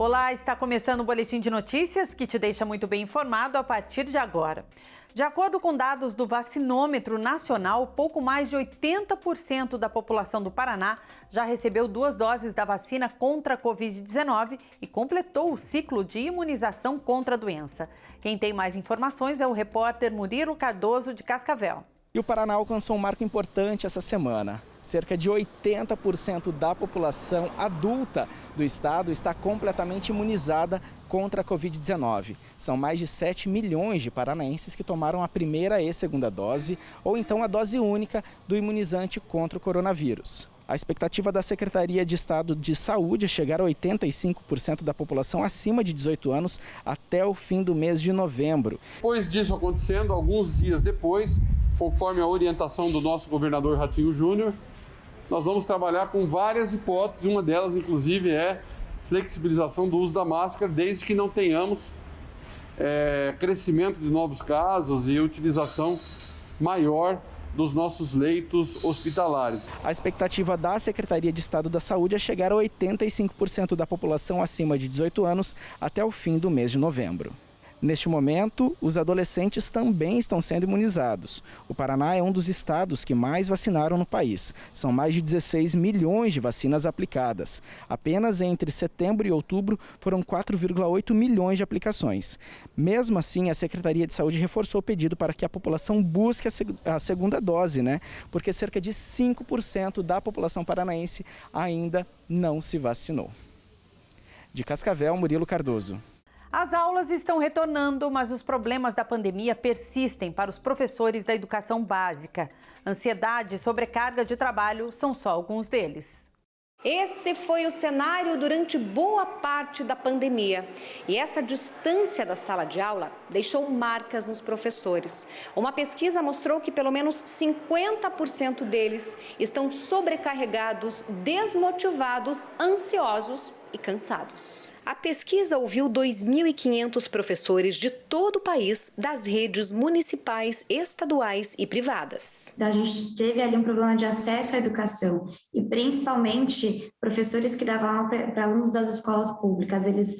Olá, está começando o Boletim de Notícias que te deixa muito bem informado a partir de agora. De acordo com dados do Vacinômetro Nacional, pouco mais de 80% da população do Paraná já recebeu 2 doses da vacina contra a Covid-19 e completou o ciclo de imunização contra a doença. Quem tem mais informações é o repórter Murilo Cardoso, de Cascavel. E o Paraná alcançou um marco importante essa semana. Cerca de 80% da população adulta do estado está completamente imunizada contra a Covid-19. São mais de 7 milhões de paranaenses que tomaram a primeira e segunda dose, ou então a dose única do imunizante contra o coronavírus. A expectativa da Secretaria de Estado de Saúde é chegar a 85% da população acima de 18 anos até o fim do mês de novembro. Depois disso acontecendo, alguns dias depois, conforme a orientação do nosso governador Ratinho Júnior, nós vamos trabalhar com várias hipóteses, uma delas, inclusive, é flexibilização do uso da máscara, desde que não tenhamos crescimento de novos casos e utilização maior dos nossos leitos hospitalares. A expectativa da Secretaria de Estado da Saúde é chegar a 85% da população acima de 18 anos até o fim do mês de novembro. Neste momento, os adolescentes também estão sendo imunizados. O Paraná é um dos estados que mais vacinaram no país. São mais de 16 milhões de vacinas aplicadas. Apenas entre setembro e outubro foram 4,8 milhões de aplicações. Mesmo assim, a Secretaria de Saúde reforçou o pedido para que a população busque a segunda dose, porque cerca de 5% da população paranaense ainda não se vacinou. De Cascavel, Murilo Cardoso. As aulas estão retornando, mas os problemas da pandemia persistem para os professores da educação básica. Ansiedade e sobrecarga de trabalho são só alguns deles. Esse foi o cenário durante boa parte da pandemia. E essa distância da sala de aula deixou marcas nos professores. Uma pesquisa mostrou que pelo menos 50% deles estão sobrecarregados, desmotivados, ansiosos e cansados. A pesquisa ouviu 2.500 professores de todo o país, das redes municipais, estaduais e privadas. A gente teve ali um problema de acesso à educação e principalmente professores que davam aula para alunos das escolas públicas. Eles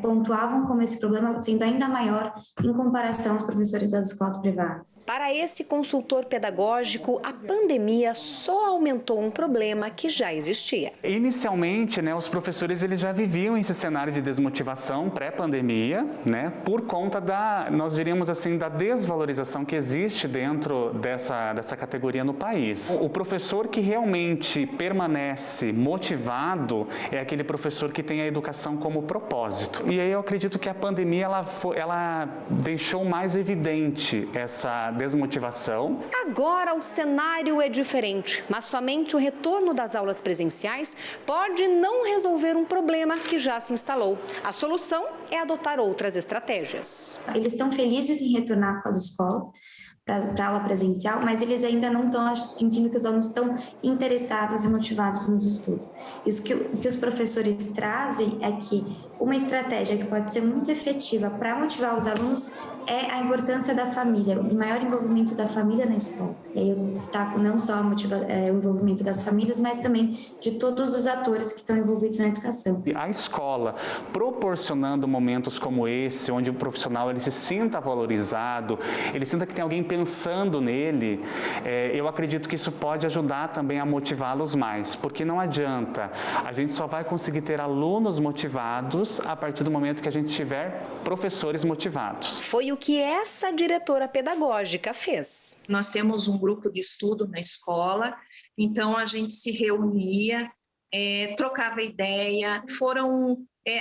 pontuavam como esse problema sendo ainda maior em comparação aos professores das escolas privadas. Para esse consultor pedagógico, a pandemia só aumentou um problema que já existia. Inicialmente, os professores eles já viviam esse cenário de desmotivação pré-pandemia, por conta nós diríamos assim, da desvalorização que existe dentro dessa categoria no país. O professor que realmente permanece motivado é aquele professor que tem a educação como propósito. E aí eu acredito que a pandemia ela deixou mais evidente essa desmotivação. Agora o cenário é diferente, mas somente o retorno das aulas presenciais pode não resolver um problema que já se instalou. A solução é adotar outras estratégias. Eles estão felizes em retornar para as escolas, para aula presencial, mas eles ainda não estão sentindo que os alunos estão interessados e motivados nos estudos. E o que os professores trazem é que uma estratégia que pode ser muito efetiva para motivar os alunos é a importância da família, do maior envolvimento da família na escola. E aí eu destaco não só o envolvimento das famílias, mas também de todos os atores que estão envolvidos na educação. A escola proporcionando momentos como esse, onde o profissional ele se sinta valorizado, ele sinta que tem alguém pensando nele, eu acredito que isso pode ajudar também a motivá-los mais, porque não adianta, a gente só vai conseguir ter alunos motivados a partir do momento que a gente tiver professores motivados. Foi o que essa diretora pedagógica fez. Nós temos um grupo de estudo na escola, então a gente se reunia, trocava ideia, foram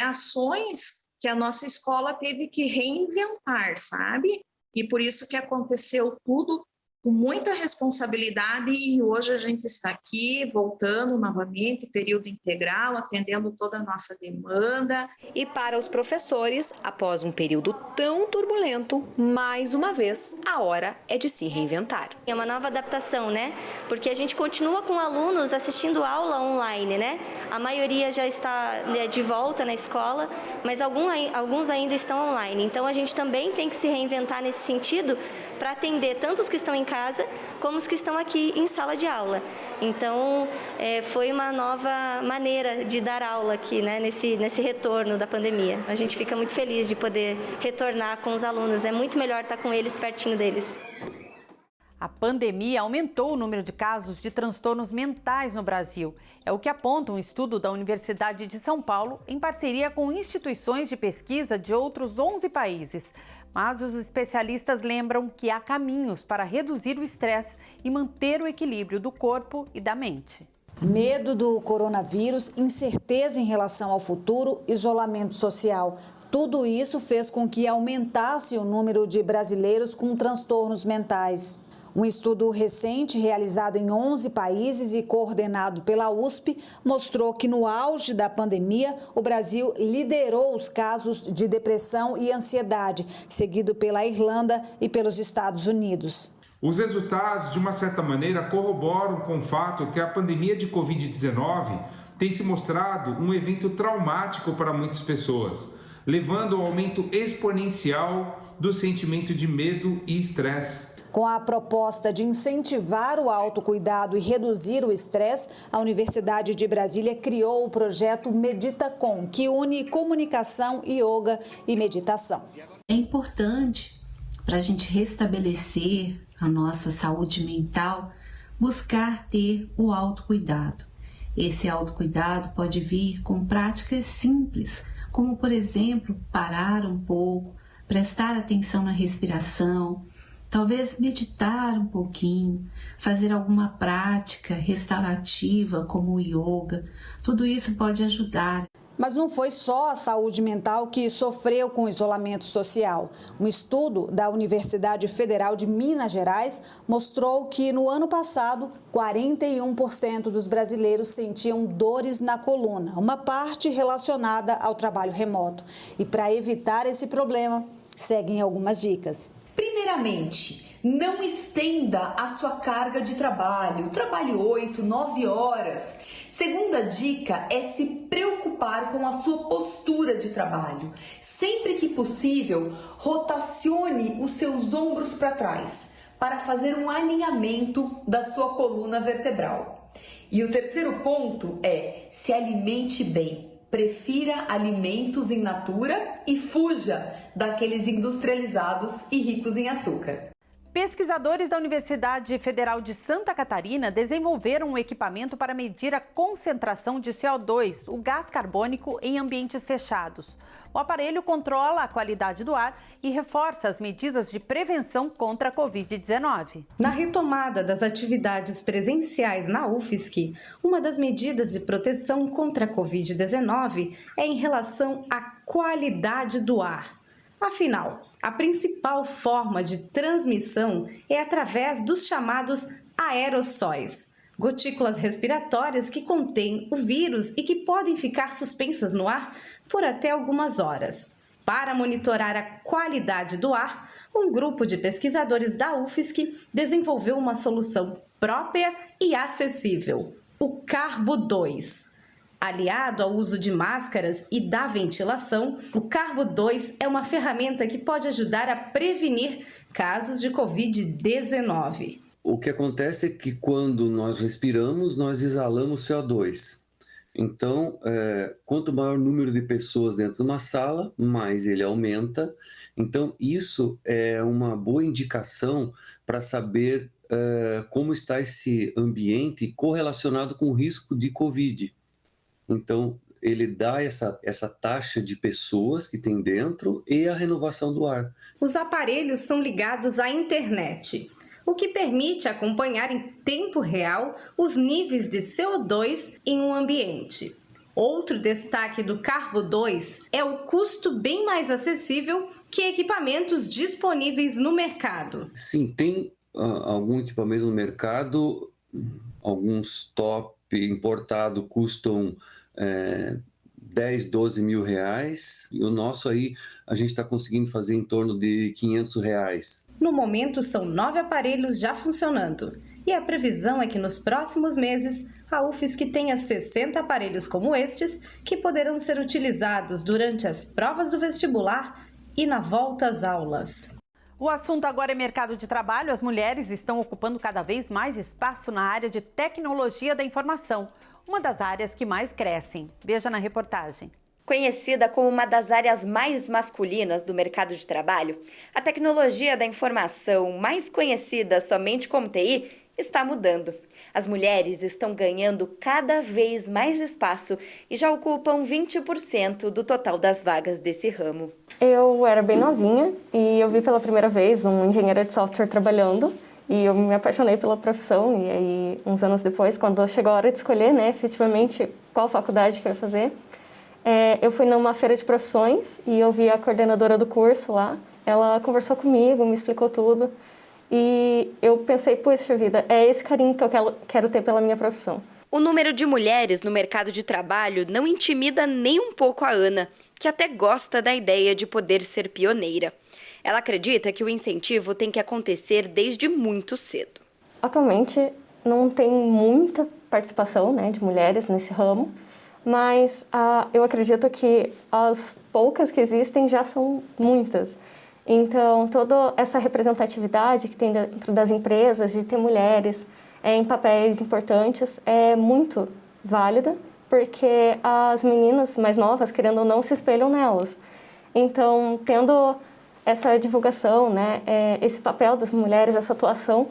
ações que a nossa escola teve que reinventar, sabe? E por isso que aconteceu tudo com muita responsabilidade e hoje a gente está aqui voltando novamente, período integral, atendendo toda a nossa demanda. E para os professores, após um período tão turbulento, mais uma vez, a hora é de se reinventar. É uma nova adaptação, Porque a gente continua com alunos assistindo aula online, A maioria já está de volta na escola, mas alguns ainda estão online. Então a gente também tem que se reinventar nesse sentido, para atender tanto os que estão em casa como os que estão aqui em sala de aula. Então, foi uma nova maneira de dar aula aqui, né, nesse retorno da pandemia. A gente fica muito feliz de poder retornar com os alunos, é muito melhor estar com eles, pertinho deles. A pandemia aumentou o número de casos de transtornos mentais no Brasil. É o que aponta um estudo da Universidade de São Paulo, em parceria com instituições de pesquisa de outros 11 países. Mas os especialistas lembram que há caminhos para reduzir o estresse e manter o equilíbrio do corpo e da mente. Medo do coronavírus, incerteza em relação ao futuro, isolamento social. Tudo isso fez com que aumentasse o número de brasileiros com transtornos mentais. Um estudo recente, realizado em 11 países e coordenado pela USP, mostrou que no auge da pandemia, o Brasil liderou os casos de depressão e ansiedade, seguido pela Irlanda e pelos Estados Unidos. Os resultados, de uma certa maneira, corroboram com o fato que a pandemia de Covid-19 tem se mostrado um evento traumático para muitas pessoas, levando ao aumento exponencial do sentimento de medo e estresse. Com a proposta de incentivar o autocuidado e reduzir o estresse, a Universidade de Brasília criou o projeto Meditacom, que une comunicação, yoga e meditação. É importante para a gente restabelecer a nossa saúde mental, buscar ter o autocuidado. Esse autocuidado pode vir com práticas simples, como, por exemplo, parar um pouco, prestar atenção na respiração, talvez meditar um pouquinho, fazer alguma prática restaurativa como o yoga. Tudo isso pode ajudar. Mas não foi só a saúde mental que sofreu com o isolamento social. Um estudo da Universidade Federal de Minas Gerais mostrou que no ano passado, 41% dos brasileiros sentiam dores na coluna, uma parte relacionada ao trabalho remoto. E para evitar esse problema, seguem algumas dicas. Primeiramente, não estenda a sua carga de trabalho. Trabalhe 8, 9 horas. Segunda dica é se preocupar com a sua postura de trabalho. Sempre que possível, rotacione os seus ombros para trás para fazer um alinhamento da sua coluna vertebral. E o terceiro ponto é se alimente bem. Prefira alimentos in natura e fuja daqueles industrializados e ricos em açúcar. Pesquisadores da Universidade Federal de Santa Catarina desenvolveram um equipamento para medir a concentração de CO2, o gás carbônico, em ambientes fechados. O aparelho controla a qualidade do ar e reforça as medidas de prevenção contra a Covid-19. Na retomada das atividades presenciais na UFSC, uma das medidas de proteção contra a Covid-19 é em relação à qualidade do ar. Afinal, a principal forma de transmissão é através dos chamados aerossóis, gotículas respiratórias que contêm o vírus e que podem ficar suspensas no ar por até algumas horas. Para monitorar a qualidade do ar, um grupo de pesquisadores da UFSC desenvolveu uma solução própria e acessível, o Carbo 2. Aliado ao uso de máscaras e da ventilação, o Carbo 2 é uma ferramenta que pode ajudar a prevenir casos de Covid-19. O que acontece é que quando nós respiramos, nós exalamos CO2. Então, quanto maior o número de pessoas dentro de uma sala, mais ele aumenta. Então, isso é uma boa indicação para saber como está esse ambiente correlacionado com o risco de Covid. Então, ele dá essa taxa de pessoas que tem dentro e a renovação do ar. Os aparelhos são ligados à internet, o que permite acompanhar em tempo real os níveis de CO2 em um ambiente. Outro destaque do Carbo 2 é o custo bem mais acessível que equipamentos disponíveis no mercado. Sim, tem algum equipamento no mercado, alguns top importado custam 10, 12 mil reais, e o nosso aí a gente está conseguindo fazer em torno de 500 reais. No momento são 9 aparelhos já funcionando e a previsão é que nos próximos meses a UFSC tenha 60 aparelhos como estes que poderão ser utilizados durante as provas do vestibular e na volta às aulas. O assunto agora é mercado de trabalho. As mulheres estão ocupando cada vez mais espaço na área de tecnologia da informação, uma das áreas que mais crescem. Veja na reportagem. Conhecida como uma das áreas mais masculinas do mercado de trabalho, a tecnologia da informação, mais conhecida somente como TI, está mudando. As mulheres estão ganhando cada vez mais espaço e já ocupam 20% do total das vagas desse ramo. Eu era bem novinha e eu vi pela primeira vez um engenheiro de software trabalhando e eu me apaixonei pela profissão. E aí, uns anos depois, quando chegou a hora de escolher, efetivamente, qual faculdade que eu ia fazer, eu fui numa feira de profissões e eu vi a coordenadora do curso lá. Ela conversou comigo, me explicou tudo. E eu pensei, puxa vida, é esse carinho que eu quero ter pela minha profissão. O número de mulheres no mercado de trabalho não intimida nem um pouco a Ana, que até gosta da ideia de poder ser pioneira. Ela acredita que o incentivo tem que acontecer desde muito cedo. Atualmente não tem muita participação de mulheres nesse ramo, mas eu acredito que as poucas que existem já são muitas. Então, toda essa representatividade que tem dentro das empresas, de ter mulheres em papéis importantes, é muito válida, porque as meninas mais novas, querendo ou não, se espelham nelas. Então, tendo essa divulgação, esse papel das mulheres, essa atuação,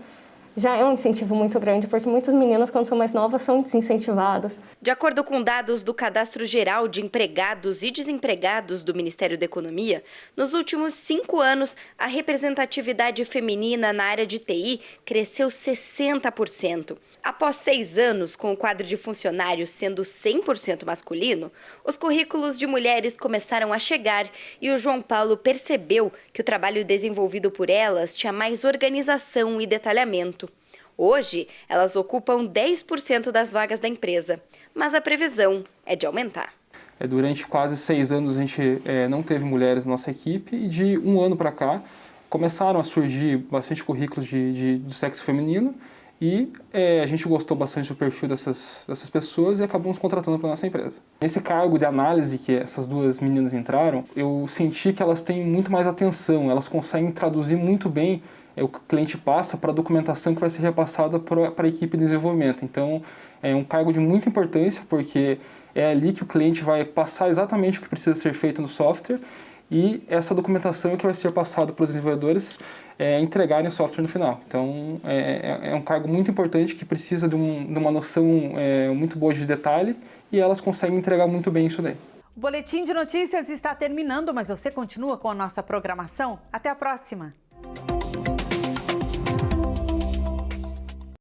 já é um incentivo muito grande, porque muitas meninas, quando são mais novas, são desincentivadas. De acordo com dados do Cadastro Geral de Empregados e Desempregados do Ministério da Economia, nos últimos 5 anos, a representatividade feminina na área de TI cresceu 60%. Após 6 anos, com o quadro de funcionários sendo 100% masculino, os currículos de mulheres começaram a chegar e o João Paulo percebeu que o trabalho desenvolvido por elas tinha mais organização e detalhamento. Hoje, elas ocupam 10% das vagas da empresa, mas a previsão é de aumentar. Durante quase 6 anos a gente não teve mulheres na nossa equipe e de 1 ano para cá começaram a surgir bastante currículos do sexo feminino e a gente gostou bastante do perfil dessas pessoas e acabamos contratando para a nossa empresa. Nesse cargo de análise que essas 2 meninas entraram, eu senti que elas têm muito mais atenção, elas conseguem traduzir muito bem o que o cliente passa para a documentação que vai ser repassada para a equipe de desenvolvimento. Então, é um cargo de muita importância, porque é ali que o cliente vai passar exatamente o que precisa ser feito no software e essa documentação é que vai ser passada para os desenvolvedores entregarem o software no final. Então, é um cargo muito importante que precisa de uma noção muito boa de detalhe e elas conseguem entregar muito bem isso daí. O Boletim de Notícias está terminando, mas você continua com a nossa programação. Até a próxima!